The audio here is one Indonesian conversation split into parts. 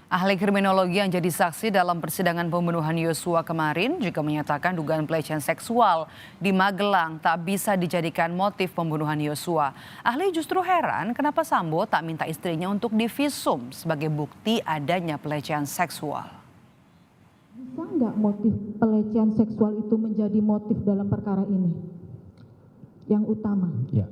Ahli kriminologi yang jadi saksi dalam persidangan pembunuhan Yosua kemarin juga menyatakan dugaan pelecehan seksual di Magelang tak bisa dijadikan motif pembunuhan Yosua. Ahli justru heran kenapa Sambo tak minta istrinya untuk divisum sebagai bukti adanya pelecehan seksual. Bisa nggak motif pelecehan seksual itu menjadi motif dalam perkara ini? Yang utama. Ya.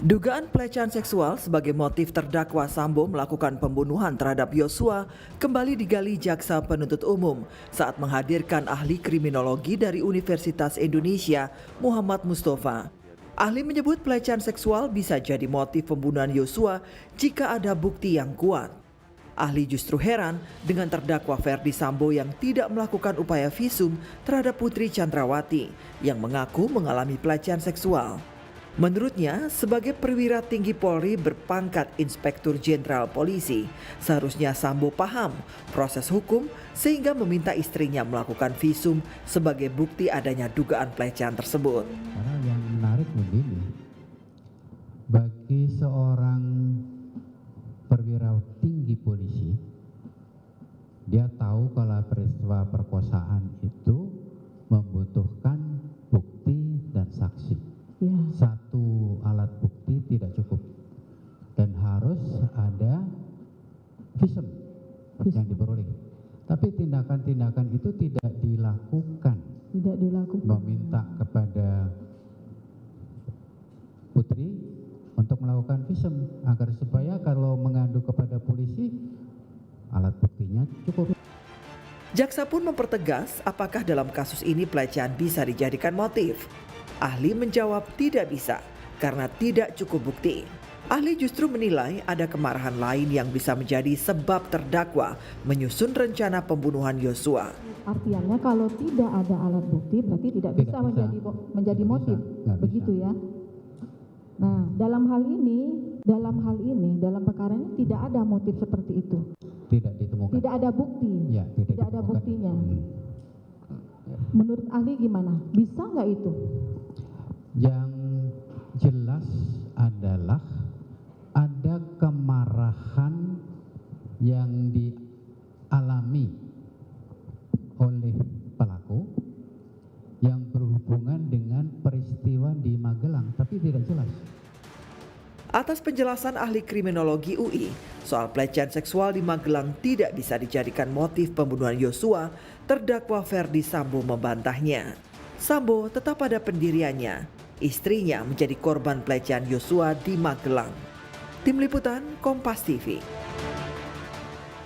Dugaan pelecehan seksual sebagai motif terdakwa Sambo melakukan pembunuhan terhadap Yosua kembali digali Jaksa Penuntut Umum saat menghadirkan ahli kriminologi dari Universitas Indonesia, Muhammad Mustafa. Ahli menyebut pelecehan seksual bisa jadi motif pembunuhan Yosua jika ada bukti yang kuat. Ahli justru heran dengan terdakwa Ferdi Sambo yang tidak melakukan upaya visum terhadap Putri Chandrawati yang mengaku mengalami pelecehan seksual. Menurutnya, sebagai perwira tinggi Polri berpangkat Inspektur Jenderal Polisi, seharusnya Sambo paham proses hukum sehingga meminta istrinya melakukan visum sebagai bukti adanya dugaan pelecehan tersebut. Karena yang menarik begini, bagi seorang perwira tinggi polisi, dia tahu kalau peristiwa perkosaan itu membutuhkan bukti dan saksi. Ya. Satu alat bukti tidak cukup dan harus ada visum yang diperoleh. Tapi tindakan-tindakan itu tidak dilakukan. Tidak dilakukan. Meminta kepada Putri untuk melakukan visum agar supaya kalau mengadu kepada polisi alat buktinya cukup. Jaksa pun mempertegas apakah dalam kasus ini pelecehan bisa dijadikan motif. Ahli menjawab tidak bisa karena tidak cukup bukti. Ahli justru menilai ada kemarahan lain yang bisa menjadi sebab terdakwa menyusun rencana pembunuhan Yosua. Artinya kalau tidak ada alat bukti berarti tidak bisa menjadi motif. Begitu ya. Nah, dalam hal ini dalam perkara ini tidak ada motif seperti itu. Tidak ditemukan. Tidak ada bukti. Ya, tidak ada buktinya. Menurut ahli gimana? Bisa nggak itu? Yang jelas adalah ada kemarahan yang dialami oleh pelaku yang berhubungan dengan peristiwa di Magelang, tapi tidak jelas. Atas penjelasan ahli kriminologi UI soal pelecehan seksual di Magelang tidak bisa dijadikan motif pembunuhan Yosua, terdakwa Ferdi Sambo membantahnya. Sambo tetap pada pendiriannya. Istrinya menjadi korban pelecehan Yosua di Magelang. Tim Liputan Kompas TV.